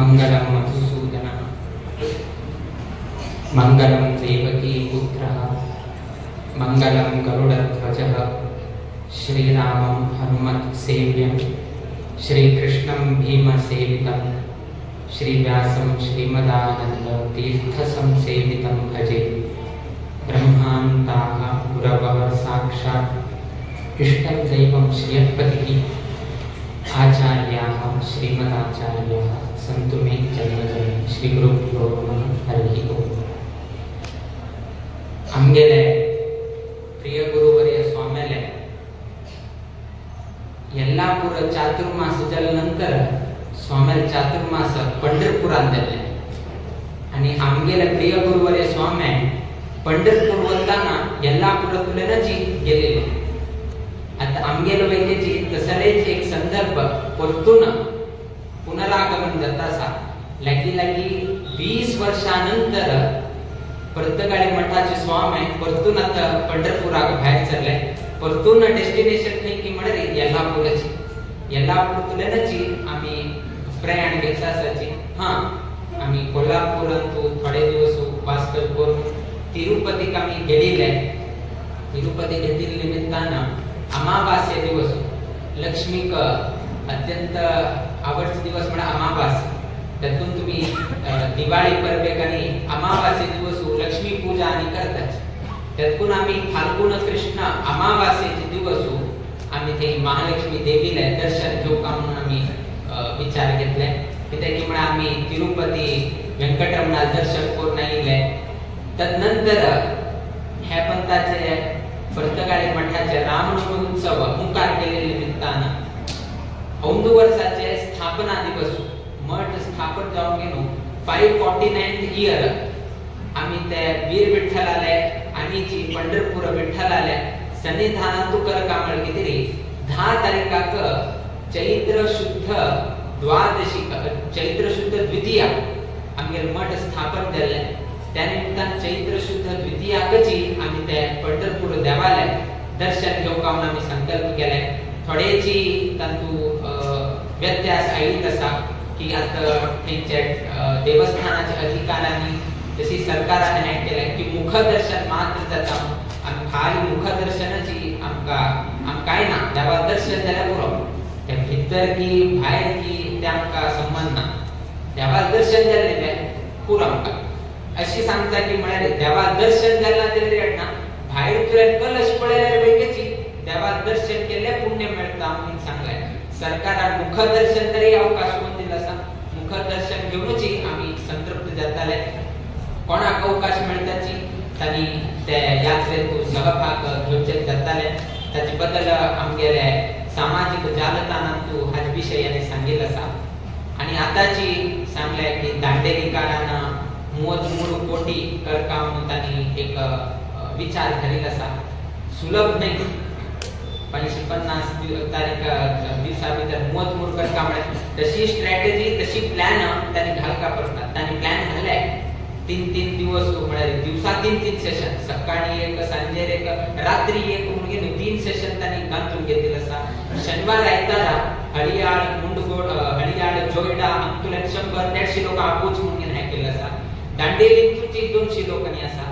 मंगलम मधुसूदन मंगलम देवकी पुत्रः मंगलम गरुडध्वजः श्रीरामं हनुमत् सेव्यं श्रीकृष्णं भीमसेवितं श्रीव्यासं श्रीमदानंद तीर्थसंसेवितं भजे। ब्रह्मान्ताः गुरवः साक्षात् इष्टं दैवं श्रियःपतिः आचार्याः श्रीमदाचार्याः सन्तु मे जन्मजन्म। श्री गुरुभ्यो नमः। हरिः ओम्। आमगेले प्रिय गुरुवर्य स्वाम्याले यल्लापूर चातुर्मास नंतर स्वाम्याल चातुर्मास पंढरपुरात जाल्ले आणि आमगेले प्रिय गुरुवर्य स्वाम्या पंढरपूर वताना यल्लापुरातूनच गेलेले। आता आमगेलो वैद्यची तसलेच एक संदर्भ परतून पुनरागमन जातासा लगी 20 वर्षानंतर परतगाळी मठाचे स्वामी परतून आता पंढरपुराक भायर सरले। परतून डेस्टिनेशन थंय की म्हणरे यल्लापुराची। यल्लापुरातूनच आम्ही प्रयाण घेतला आसाची। आम्ही कोल्हापूरांतू थोडे दिवस वास करून तिरुपतीक आम्ही गेलेले। तिरुपती घेतील निमित्तानं अमावास्या दिवस लक्ष्मीक अत्यंत आवडते दिवस म्हणजे अमावास्या। त्यातून तुम्ही दिवाळी पर्वेक आणि अमावास्या दिवस लक्ष्मी पूजा आणि करतात। त्यातून आम्ही फाल्गुन कृष्ण अमावास्येचे दिवस आम्ही ते महालक्ष्मी देवीला दर्शन घेऊ का म्हणून आम्ही विचार घेतलाय। तिथे की म्हणा आम्ही तिरुपती व्यंकटरमणा दर्शन करून आले। तदनंतर ह्या पंथाचे परतगाळी मठाचे रामनवमी उत्सव मुखार केलेल्या निमित्तानं 11 वर्षाचे स्थापना दिवस मठ स्थापन जाऊन गेलो 549th इयर आम्ही त्या वीर विठ्ठलाले आणि जी पंढरपूर विठ्ठलाले सन्निधानात कर कामळ किती 10 तारखाक चैत्र शुद्ध द्वादशी चैत्र शुद्ध द्वितीया आमगे मठ स्थापन झाले। त्यानिमित्तान चैत्र शुद्ध द्वितीयाकची आम्ही त्या पंढरपूर देवालय दर्शन घेऊ का म्हणून आम्ही संकल्प केलाय। थोडेची तंतू व्यत्यास आयली तसा की आता त्यांच्या देवस्थानाच्या अधिकाऱ्यांनी जशी सरकाराने न्याय केलाय की मुखदर्शन मात्र जाता आणि खाली मुखदर्शनाची आम काय ना देवा दर्शन झाल्या पुरो त्या भीतर की बाहेर की त्यांका संबंध ना देवा दर्शन झालेले पुरो आमका अशी सांगता की म्हणाले देवा दर्शन झाला तरी ना बाहेर तुला कलश पडलेल्या वेगेची देवा दर्शन केले पुण्य मिळतं आम्ही सांगलाय। सरकार मुखदर्शन तरी अवकाश कोण दिला असा मुखदर्शन घेऊनच आम्ही संतृप्त जाताले। कोणाक अवकाश मिळताची त्यांनी त्या यात्रेत सहभाग घेऊचे जाताले। त्याची बद्दल आमगेले सामाजिक जालतानातू हा विषयाने सांगितलं असा आणि आताची सांगलाय की दांडेली काळानं 33 कोटी कर काम त्यांनी एक विचार करेल असा सुलभ नाही 550 तारीख दिवसाभितर 33 कर काम तशी स्ट्रॅटेजी तशी प्लॅन त्यांनी घालका पडतात। त्यांनी प्लॅन घालाय 3 दिवस म्हणजे दिवसा 3 सेशन सकाळी एक सांजे एक रात्री एक म्हणून 3 सेशन त्यांनी घालून घेतले असा। शनिवार आयतारा हरियाळ मुंडगोड हरियाळ जोयडा अंतुलन 100-150 लोक आपूच म्हणून हे केलं असा। दांडेलीतूची 200 लोकांनी असा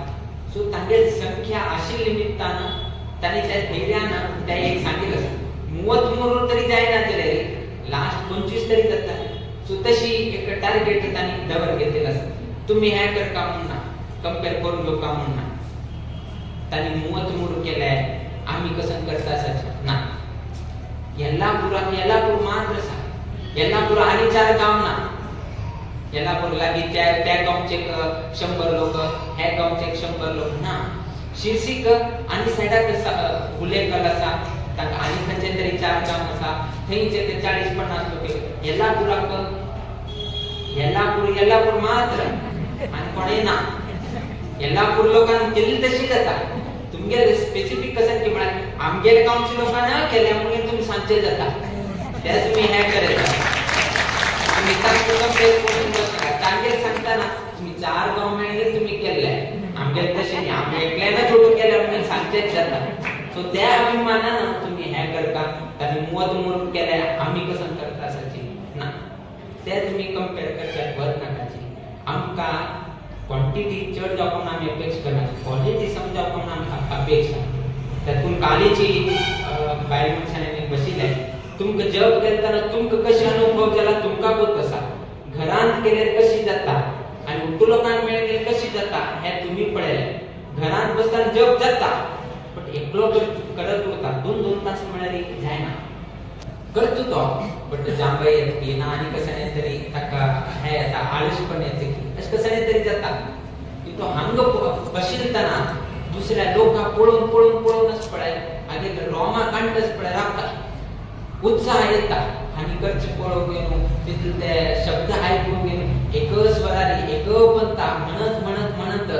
सो तांगे संख्या अशी निमित्तानं त्यांनी त्या धैर्यानं त्या एक सांगितलं 33 तरी जायना तरी लास्ट 25 तरी जातात सो तशी एक टार्गेट त्यांनी दवर घेतलेलं असं। तुम्ही हे कर का म्हणून कंपेअर करून लोक का म्हणून त्यांनी 33 केलंय आम्ही कसं करता असायचं ना यल्लापूर मात्र सा यल्लापूर आणि 4 गाव ना यल्लापूर लागी त्या गावचे 100 लोक ह्या गावचे 100 लोक ना शीर्षिक आणि साइडाक गुलेकल असा आणि खंचे तरी 4 गाव असा थंयचे ते 40-50 लोक यल्लापूर मात्र आणि कोणी ना यल्लापूर लोकांना केली तशी जाता तुमगे स्पेसिफिक कसं की म्हणा आमगेले गावचे लोकांना केल्यामुळे तुम्ही सांचे जाता त्या तुम्ही हे करायचं आम्ही ताकद फेस करून बसता टार्गेट सांगताना तुम्ही 4 गाव मिळले तुम्ही केलंय आमगे तसे नाही आम्ही एकल्याने छोटं केल्यामुळे सांचे जाता सो त्या अभिमानानं तुम्ही हे करता त्यांनी 33 केलंय आम्ही कसं करता असाची ना ते तुम्ही कंपेअर करच्यात वर नाकाची आमका क्वांटिटी चढ जावपाक आमी अपेक्षा करना क्वालिटी समजावपाक आमकां अपेक्षा त्यातून कालीची बायल मनशाने बशिल्ले तुमकां जॉब करताना तुमकां कशे अनुभव जाला तुमकां खूब कसा घरांत केल्यार कशी जाता आणि उठू लोकांक मेळ्ळेली कशी जाता हे तुम्ही पळयले घरांत बसताना जॉब जाता पण एकलो करत उरता 2-2 तास म्हळ्यार जायना करतो तो बट जांबय येतली ना आणि कशाने तरी ताका हे आता आळसपण येते की अशें कशाने तरी जाता की तो हांग बशिलतना दुसऱ्या लोकांक पळोवनच पळय आगे रोमा कांटच पळय रावता उत्साह येता आणि करचे पळोवंक गेलो तितले ते शब्द आयकूंक गेलो एकच स्वरारी एक पंथा म्हणत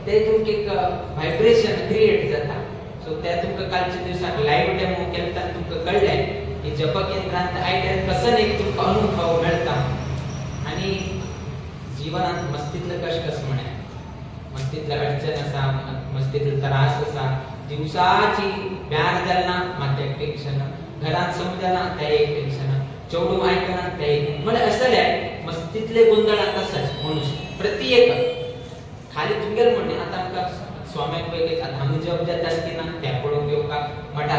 ते तुमका एक व्हायब्रेशन क्रिएट जाता सो ते तुमका कालच्या दिवसाक लाईव्ह डेमो केलता तुमका कळले की जप केंद्रांत आयल्यार कसं एक तुमका अनुभव मेळटा आणि जीवनात मस्तीतलं कष्ट कसं म्हणे मस्तीतलं अडचण आसा मस्तीतलं त्रास आसा दिवसाची ब्यार जालना मात्र एक टेन्शन घरात समजना त्या एक टेन्शन चवडू ऐकना त्या एक म्हणजे असले मस्तीतले गोंधळ तसंच मनुष्य प्रत्येक खाली तुमगेल म्हणणे आता आमकां स्वाम्याक पयले आमी जॉब जातात की ना त्या पळोवंक येवका मठा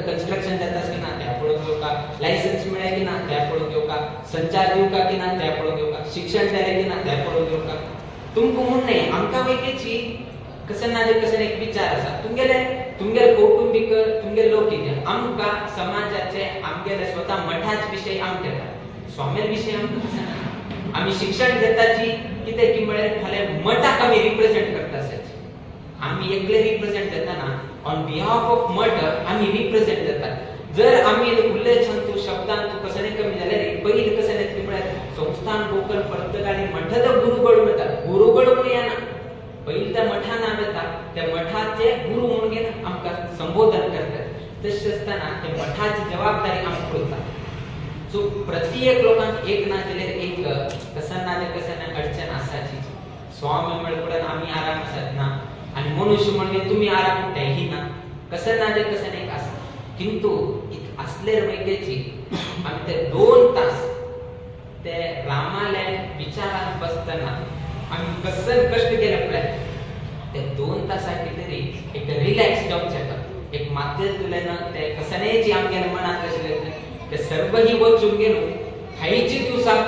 कन्स्ट्रक्शन जातात की ना त्या पळोवंक येवका लायसन्स मेळ्ळे की ना त्या पळोवंक येवका संचार दिवका की ना त्या पळोवंक येवका शिक्षण जालें की ना त्या पळोवंक येवका तुमकां म्हणणे आमकां वैकेची कसं ना कसं एक विचार आसा तुमगेले कौटुंबिक तुमगेले लौकिक आमकां समाजाचे आमगेले स्वतः मठाच विशय आमकां स्वाम्या विशय आमकां कसं ना आमी शिक्षण घेताची कितें की म्हळ्यार फाल्यां मठाक आमी रिप्रेझेंट करता आम्ही एकले रिप्रेझेंट करताना ऑन बिहाफ ऑफ मठ आम्ही रिप्रेझेंट करतात जर आम्ही उरले छंतू शब्दांत कसले कमी झाले पहिले कसले की म्हळ्यार संस्थान गोकल परतगाळी मठद गुरुगळ म्हणतात गुरुगळ म्हणून येना पहिले त्या मठान येता त्या मठाचे गुरु म्हणून घेऊन आमकां संबोधन करतात तशें असताना त्या मठाची जबाबदारी आमकां पळयता सो प्रत्येक लोकांक एक ना जाल्यार एक कसं ना अडचण आसाची स्वामी म्हणल्यार आमी आराम आसात ना आणि मनुष्य म्हणजे तुम्ही आराम ही ना कसं ना कसं नाही असं किंतु असले वैकेची आम्ही ते 2 तास ते रामाला विचारात बसताना आम्ही कसं कष्ट केलं पळय ते 2 तासाची तरी एक रिलॅक्स जावचें एक मात्र तुलना ते कसनेची आमच्या मनात आशिल्ले ते सर्व ही वचून गेलो खायची दिवसाक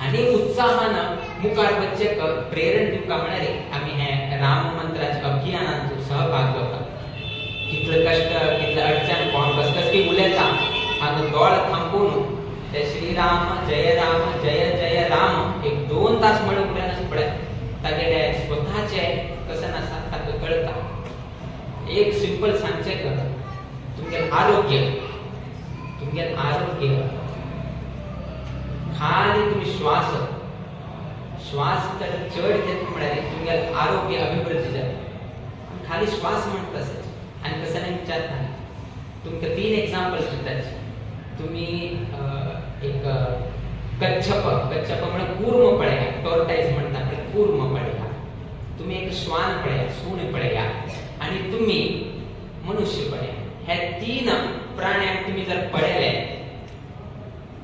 आणि उत्साहानं मुखार बच्चेक प्रेरण दिवका म्हणारे आम्ही हे राम मंत्राच्या अभियानात सहभाग घेवता कितलं कष्ट कितलं अडचण कोण कसं की उलयता आणि दोळ थांबून ते श्रीराम जय जय राम एक 2 तास म्हणून उलयनच पडत तागेले स्वतःचे कसं नसा ताका कळता एक सिंपल सांगचे कर तुमगे आरोग्य खाली तुम्ही श्वास तर चढ घेत म्हणाले तुमगे आरोग्य अभिवृद्धी जाता खाली श्वास म्हणत असायचे आणि कसं नाही विचारता तुमका 3 एक्झाम्पल दितात तुम्ही एक कच्छप म्हणजे कूर्म पळया टॉर्टाइज म्हणतात ते कूर्म पळया तुम्ही एक श्वान पळया सूण पळया आणि तुम्ही मनुष्य पळया हे 3 प्राण्यांक तुम्ही जर पळयले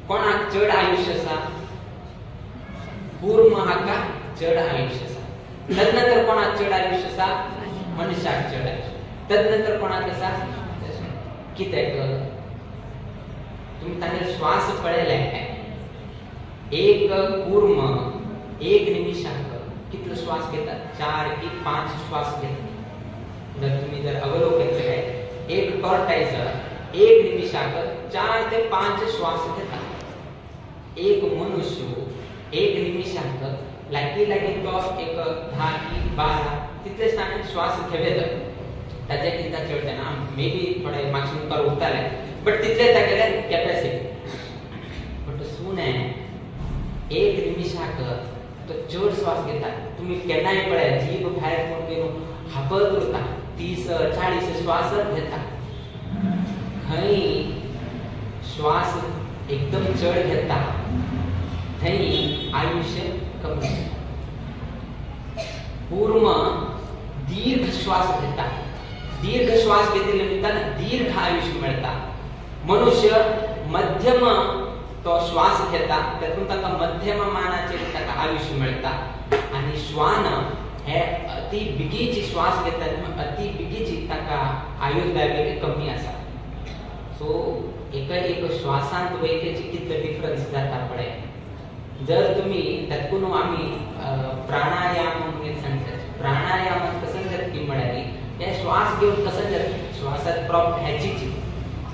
कोणाक चढ आयुष्य आसा कूर्म हाका चढ आयुष्य आसा तदनंतर कोणाक चढ आयुष्य आसा मनुष्याक चढ आयुष्य तदनंतर कोणाक आसा कित्याक तुम्ही तांचे श्वास पळयले एक कूर्म 1 निमिषाक कितलो श्वास घेतात 4 की 5 श्वास घेतात जर तुम्ही अवलोकन केले एक टॉर्टाइजर 1 निमिषाक 4 ते 5 श्वास घेतात एक मनुष्य 1 निमिषाक लागी तो एक 10 की 12 तितले स्थान श्वास घेवेत ताजे किंता चढताना मे बी थोडे मागचे मुखार उरताले बट तितले तागेले कॅपॅसिटी बट सुणे 1 निमिषाक तो चढ श्वास घेता तुम्ही केन्नाय पळय जीभ भायर कोण घेऊन हापत उरता 30-40 श्वास घेता खंय श्वास एकदम चढ घेता थंय आयुष्य कमी पूर्ण दीर्घ श्वास घेता दीर्घ श्वास घेतले निमित्तानं दीर्घ आयुष्य मिळता मनुष्य मध्यम तो श्वास घेता त्यातून ताका मध्यम मानाचेर ताका आयुष्य मेळटा आणि श्वान हे अति बेगीची श्वास घेतात अति बेगीची ताका आयुर्दाय कमी आसा. सो एक श्वासांत वैकेची कितले डिफरन्स जाता पळय. जर तुम्ही तातून आमी प्राणायाम म्हणून सांगतात. प्राणायामात कसं जात की म्हळ्यार हे श्वास घेऊन कसं जात श्वासात प्रॉब्लेम ह्याची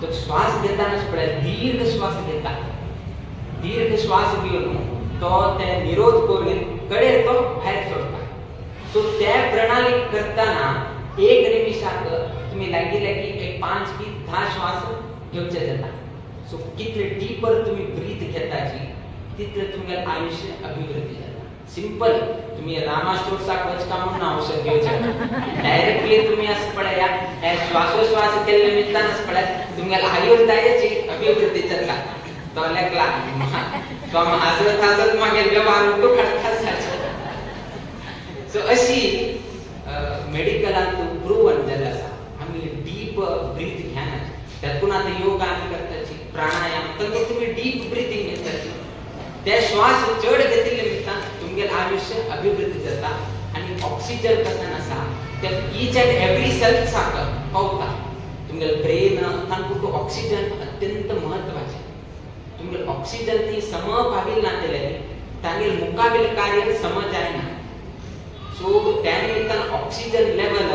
तो श्वास घेतानाच पळय दीर्घ श्वास घेता. दीर्घ श्वास घेऊन तो ते निरोध करून कडेर तो भायर सोडता. सो त्या प्रणाली करताना एक निमिषाक तुम्ही लागिले की 5 की 10 श्वास घेवचे जाता. सो कितले डीपर तुम्ही ब्रीथ घेताची तितले तुमगे आयुष्य अभिवृद्धी जाता. सिंपल तुम्ही रामाश्रोसाक वचका म्हणून औषध घेवचे डायरेक्टली तुम्ही असं पळया श्वासोश्वास केले निमित्तानच पळय तुमगे आयुर्दायाची अभिवृद्धी जाता. तो लेखला तो हसत मागे व्यवहार उठू काढतात. सो अशी मेडिकलांत प्रूव्हन जाल्लें आसा. आमी डीप ब्रीथ घेना त्यातून आता योगा आमी करताची प्राणायाम तातूंत तुमी डीप ब्रीथिंग घेताची. ते श्वास चड घेतिल्ले निमित्तान तुमगे आयुष्य अभिवृद्धी जाता आणि ऑक्सिजन कसन आसा ते ईच एंड एवरी सेल्साक पावता. तुमगे ब्रेन तांकां ऑक्सिजन अत्यंत महत्वाचें. तुमगे ऑक्सिजन ती समभावील ना केल्यार तांगे मुकाबील कार्य सम जायना. सो त्या निमित्तान ऑक्सिजन लेवल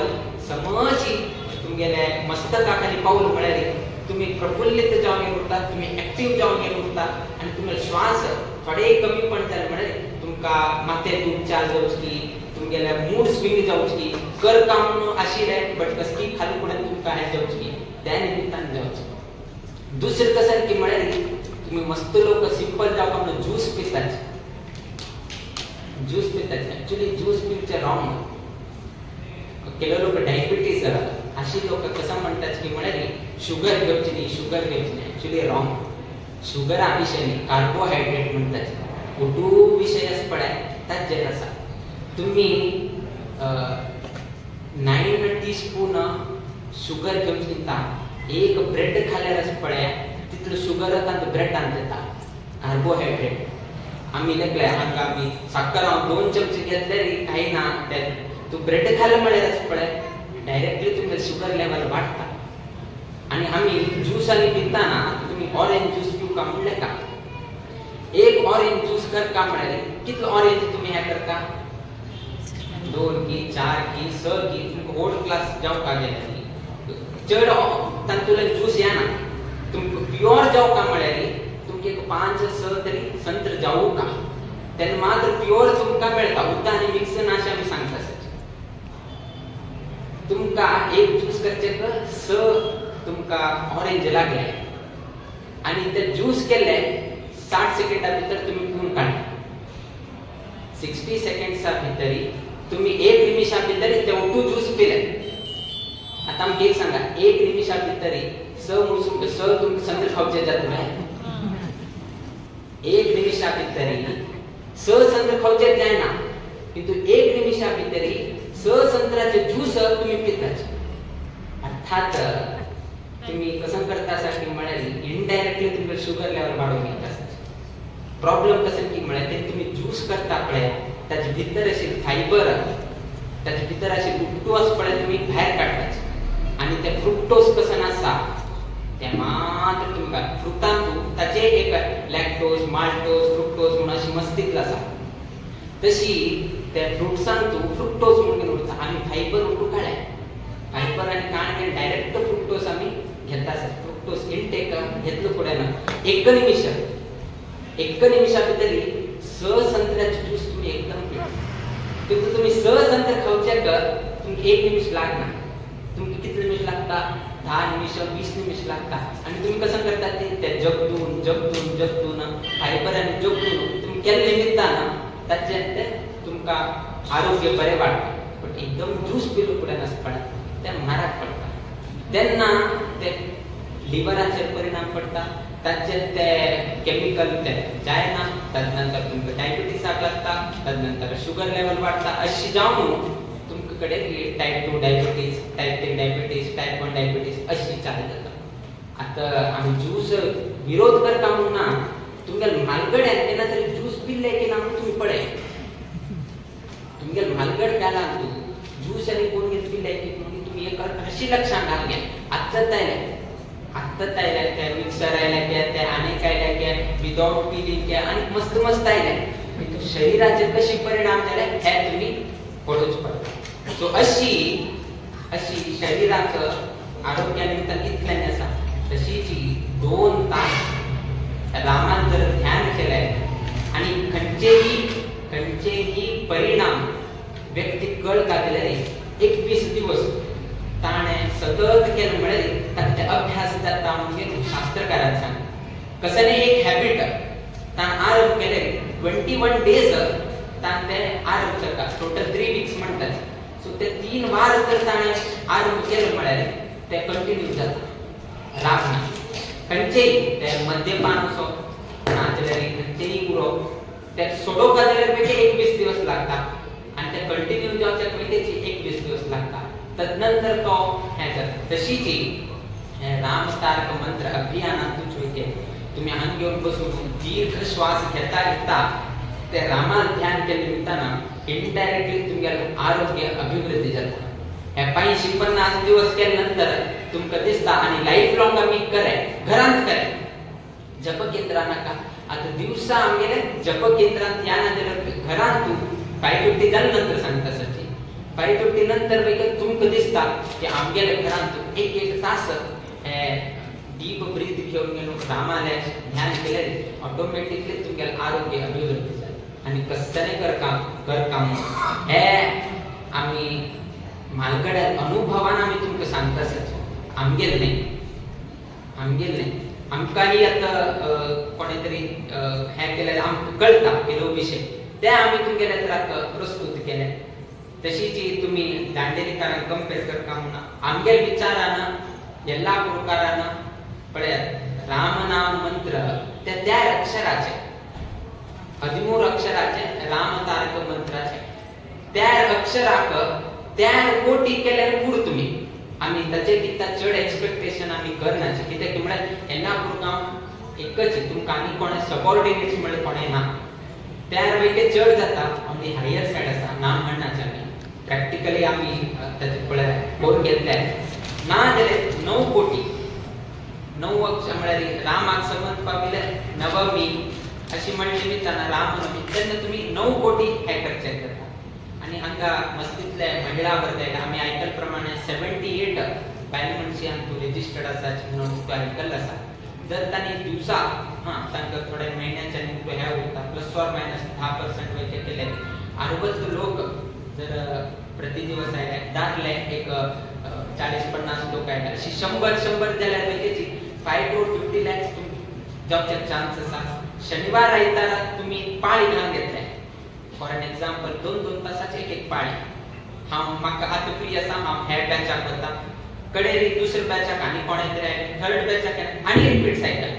समजी तुमगेले मस्तका खाली पावल म्हळ्यार तुम्ही प्रफुल्लित जावन उरता तुम्ही ऍक्टिव्ह जावन उरता आणि तुमगे श्वास थोडे कमी पण जाले म्हळ्यार तुमका माथे दुखचार जावची तुमगेले मूड स्विंग जावची कर काम आशिल्ले बट कसली खाली पडून तुमका हे जावची त्या निमित्तान जावची. दुसरे कसं की म्हळ्यार तुम्ही मस्त लोक सिंपल जावपाक म्हणून ज्यूस पितात. ज्यूस पितात ऍक्च्युअली ज्यूस पिवचे रॉंग. केले लोक डायबिटीज अशी लोक कसं म्हणतात की म्हळ्यार शुगर घेवची न्ही शुगर घेवची न्ही ऍक्च्युअली रॉंग. शुगर हा विषय न्ही कार्बोहायड्रेट म्हणतात. उठू विषय आसा पळय ताचेर आसा. तुम्ही 9 टीस्पून शुगर घेवची न्ही. एक ब्रेड खाल्यार आसा पळय तितलो शुगर ब्रेडान येता कार्बोहायड्रेट. आमी लेखले हांगा आमी साखर 2 चमचे घेतले काही ना तू ब्रेड खाल्ले म्हळ्यार आसा पळय डायरेक्टली तुमगे शुगर लेवल वाडटा. आणि आमी ज्यूस आनी पिताना तुम्ही ऑरेंज ज्यूस पिवका म्हणले का एक ऑरेंज ज्यूस करका म्हळ्यार कितलो ऑरेंज तुम्ही हे करता 2 की 4 की 6 की तुमकां व्हड क्लास जावका गेले चड तातूंतल्यान ज्यूस येना. तुमकां प्युअर जावका म्हळ्यार तुमकां 5-6 तरी संत्र जावू का तेन्ना मात्र प्युअर तुमकां मेळटा. उदक आनी मिक्स ना अशें आमी सांगता. तुमका एक ज्यूस करचेक 6 तुमका ऑरेंज लागले आणि ते ज्यूस केले 60 सेकंडा भितर तुम्ही पिऊन काढले. 60 सेकंड्सा भितर तुम्ही 1 निमिषा भितर ते उठू ज्यूस पिले. आता आमकां एक सांगा 1 निमिषा भितर 6 तुमकां संत्र खावचे जातले. 1 निमिषा भितर 6 संत्र खावचे जायना किंतु 1 निमिषा भितर 6 संत्राचे ज्यूस तुम्ही पिताचे. अर्थात तुम्ही कसं करता असा की म्हळ्यार इनडायरेक्टली तुमचे शुगर लेवल वाढवून घेता. प्रॉब्लेम कसं की म्हळ्यार ते तुम्ही ज्यूस करता पळय ताचे भितर अशी फायबर ताचे भितर अशी फ्रुक्टोज पळय तुम्ही भायर काडटाचे आणि ते फ्रुक्टोज कसं आसा ते मात्र तुमकां फ्रुटांतून ताचे एक लॅक्टोज माल्टोज फ्रुक्टोज म्हणून अशी मस्तीक आसा. तशी त्या फ्रुट्सांतू फ्रुक्टोज म्हणून उरता आमी फायबर उठू काढले. फायबर आणि काढले डायरेक्ट फ्रुक्टोज आमी घेता. फ्रुक्टोज इनटेक घेतलो फुडें ना 1 निमिषा भितर 6 संत्र्याचे ज्यूस तुम्ही एकदम पिता. किंतु तुम्ही 6 संत्र खावच्याक तुमकां 1 निमिष लागना. तुमकां कितले निमिष लागता 10 निमिष 20 निमिष लागता. आणि तुम्ही कसं करता ते जगतून फायबर आणि जगतून तुम्ही केल्ले निमित्तान ताचे ते तुमका आरोग्य बरे वाढता. पण एकदम ज्यूस पिलो फुडें आसपणा ते म्हारग पडटा. तेन्ना ते लिव्हराचेर परिणाम पडटा. ताचे ते केमिकल ते जायना. तदनंतर तुमकां डायबिटीजाक लागता. तदनंतर शुगर लेवल वाडटा. अशी जावन तुमचे कडेन type 2 diabetes type 3 diabetes type 1 diabetes अशी चालू जाता. आता आमी ज्यूस विरोध करता म्हणून ना तुमगेल म्हालगड केना तरी ज्यूस पिल्ले की ना तुम्ही पळे तुमगेल म्हालगड केला तू ज्यूस आणि कोण घेत पिल्ले की तुम्ही एक अशी लक्षात घालगे आत्ता तायला त्या मिक्सर आयला त्या अनेक आयला क्या विदाउट पीलिंग क्या आणि मस्त मस्त आयला तो शरीराचे कशी परिणाम झाले हे तुम्ही पळूच पडता सो अशी शरीराचं आरोग्यानिमित्त इतल्याने असा तशी जी 2 तास रामान जर ध्यान केलंय आणि खंचेही परिणाम व्यक्ती कळ काढलेले 21 दिवस ताणे सतत केलं मिळेल तर त्या अभ्यास जाता म्हणजे शास्त्रकारांचा सांग कसं नाही एक हॅबिट ताण आरंभ केले 21 डेज ताण ते आरंभ करता टोटल 3 वीक्स म्हणतात सो ते 3 वार जर ताणे आरंभ केलं मिळेल ते कंटिन्यू जाता राखना खंचे ते मद्यपान असो नाचलेली खंचेही पुरो ते सोडो काढलेले पैकी 21 दिवस लागतात आणि ते कंटिन्यू जावच्या पैकीची 21 दिवस लागतात तदनंतर तो ह्याच्या तशीची राम तारक मंत्र अभियानातूच होते तुम्ही हात घेऊन बसून दीर्घ श्वास घेता ते रामाल ध्यान केले निमित्ताना इनडायरेक्टली तुमच्या आरोग्य अभिवृद्धी जाता हे 50 दिवस केल्यानंतर तुमका दिसता आणि लाईफ लॉंग आम्ही घरांत करे जप केंद्रा नका आता दिवसा आमगेले जप केंद्रात याना दिलं घरांत तू 550 झाल्यानंतर सांगता सची 550 नंतर वेगळं तुमका दिसता की आमगेले घरांत एक तास डीप ब्रीथ घेऊन गेलो रामालय ध्यान केले ऑटोमॅटिकली तुमच्या आरोग्य अभिवृद्धी झाले आणि कसने कर काम हे आम्ही मालगड्यात अनुभवान आम्ही तुमका सांगता सच आमगेल नाही आमकाही आता कोणीतरी हे केले आमका कळता केलो विषय ते आम्ही तुमगेल्या तर प्रस्तुत केले तशी जी तुम्ही दांडेलीकारांना कंपेअर करता म्हणा आमगेल विचारानं ಎಲ್ಲಾ ಪ್ರಕಾರನ पळ्या रामनाम मंत्र त्या अक्षराचे 13 अक्षराचे राम तारक मंत्राचे त्या अक्षराक त्या कोटी केल्यार पुर तुम्ही आम्ही त्याचे किता चढ एक्सपेक्टेशन आम्ही करनाचे कित्याक की म्हळ्यार एना प्रोग्राम एकच तुमका आनी कोणे सबऑर्डिनेट्स म्हळ्यार कोणे ना त्यार वेके चढ जाता आमची हायर साइड असा नाम म्हणनाचे आम्ही प्रॅक्टिकली आम्ही त्याचे पळ्या कोर घेतले ना जाले 9 कोटी 9 अक्षर म्हळ्यार रामाक संबंध पाविले नवमी अशी म्हणली विचारना रामनवमी त्यांना तुम्ही 9 कोटी हॅकर चेक करता आणि हांगा मस्तीतले महिला वर्गाला आम्ही ऐकल प्रमाणे 78 बायल मनशी आमचो रजिस्टर्ड आसा म्हणून तो ऐकल आसा जर तानी दिवसा तांका थोड्या महिन्याच्या निमित्त ह्या होता प्लस ऑर मायनस 10% वैके केले 60 लोक जर प्रति दिवस आले दाखले एक 40-50 लोक आले अशी 100 झाल्या पैकीची 5 to 50 lakhs जॉबचे चान्सेस आहेत शनिवार रविवार तुम्ही पाळी घालून घेतले फॉर एन एक्झाम्पल 2-2 तासाची एक पाळी म्हाका आता फ्री असा हे बॅचाक करता कडेरी दुसऱ्या बॅचाक आणि कोणेतरी थर्ड बॅचाक आणि रिपीट सायकल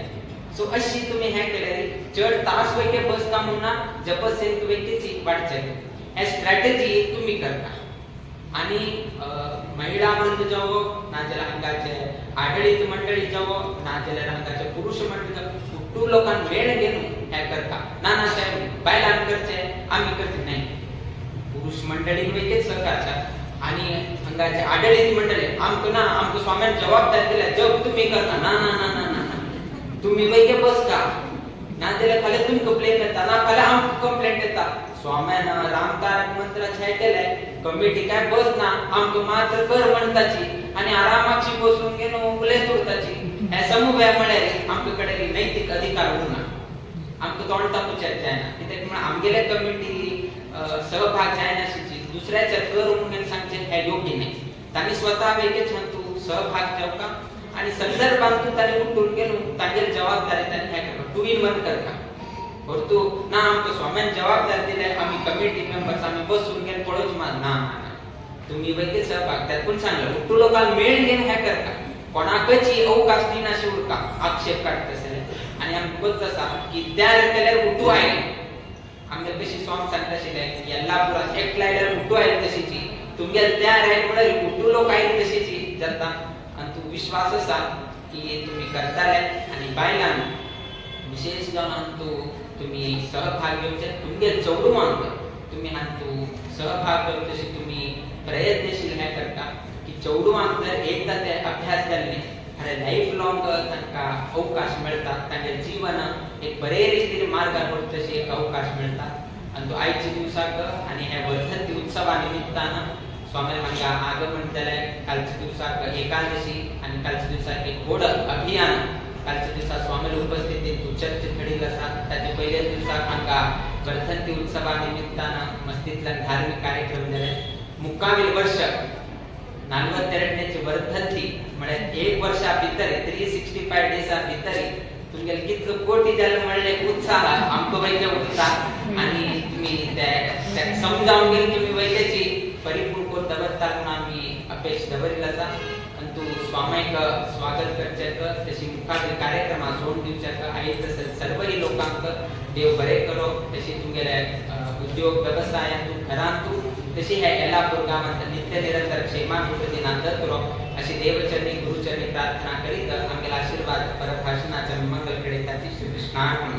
सो अशी तुम्ही हे केले चढ तास वैके बसता म्हणून जपसेन वैकेची वाटचे हे स्ट्रॅटेजी तुम्ही करता आणि महिला वृंद जावो नाजला हंगाचे आडळीत मंडळी जावो नाजला हंगाचे पुरुष मंडळ कुटू लोकां मेळ घेऊन हे करता ना ते बायलां करचे आम्ही करते नाही पुरुष मंडळी वैकेच सरकारचा आणि हंगाचे आडळीत मंडळी आमको स्वाम्यान जबाबदारी दिला जब तुम्ही करता ना ना ना ना ना तुम्ही वैके बस का ना दिले खाली तुम्ही कंप्लेंट करता ना खाली आम कंप्लेंट देता स्वाम्यान राम तारक मंत्र छायटेले कमिटी काय बस ना आमको मात्र कर म्हणताची आणि आरामाची बसून गेनो उले तुरताची हे समूह म्हळ्यार आमकडे नैतिक अधिकार उरना आमको तोंड तापूचे जायना कित्याक म्हण आमगेले कमिटी सहभाग जायनाशी दुसऱ्याचे कर म्हणून सांगचे हे योग्य नाही तांनी स्वतः वेगळेच म्हणतो सहभाग ठेवका आणि संदर्भांतून तांनी उठून गेलो तांगेल जबाबदारी तांनी हे करता टू इन वन करता परंतु ना आमको स्वाम्यान जबाबदारी दिले आम्ही कमिटी मेंबर्स आम्ही बसून गेन पळोच मा ना तुम्ही वैके सहभाग त्यात कोण सांगलं उठू लोकांना मेळ घेऊन हे करता कोणाकची अवकाश दिनाशी उरका आक्षेप काढत असेल आणि आम्ही बोलत असा की त्या केल्यावर उठू आहे आमच्या कशी सॉंग सांगता शिले यल्लापुरा एक लायडर उठू आहे तशीची तुमच्या त्या राहील म्हळ्यार उठू लोक आहे तशीची जाता आणि तू विश्वास असा की तुम्ही करताले आणि बायलां विशेष जावन हांतू तुम्ही सहभाग घेवचे तुमगे चवडू मानता तुम्ही हांतू सहभाग घेवचे तुम्ही प्रयत्नशील हे करता की चवडू अंतर एकदा ते अभ्यास जाल्ले आणि लाईफ लॉंग तांकां अवकाश मेळटा तांगे जीवन एक बरे रितीन मार्गार वचपाचे एक अवकाश मेळटा आणि तो आयच्या दिवसाक आणि हे वर्धंती उत्सवा निमित्तान स्वामी हांगा आगमन जाले कालच्या दिवसाक एकादशी आणि कालच्या दिवसाक एक व्हड अभियान कालच्या दिवसा स्वामी उपस्थितीत चर्च घडील आसा ताचे पयल्या दिवसाक हांगा वर्धंती उत्सवा निमित्तान मस्तींतल्यान धार्मिक कार्यक्रम जाले मुक्कामील वर्ष 42ನೇची वर्धंती म्हणजे एक वर्षा भितर 365 डेसा भितर तुमगे कितलो कोटी जाले म्हणले उत्साह आमको वैके उत्सा आणि तुम्ही त्या समजावून घेऊन तुम्ही वैकेची परिपूर्ण को दवरता म्हणून आम्ही अपेक्षा दवरला आसा आणि तू स्वामीक स्वागत करचेक तशी मुखातील कार्यक्रम सोडून दिवचेक आयज सर्वही लोकांक देव बरे करो तशी तुमगेले उद्योग व्यवसायांतून घरांतून तशी हे येल्लापूर गावांत नित्य निरंतर क्षेमाभिवृद्धी नांदत करो अशी देवचरणी गुरुचरणी प्रार्थना करीत आमगेला आशीर्वाद परभाषणाच्या मंगल कडेताची श्री कृष्णार्पण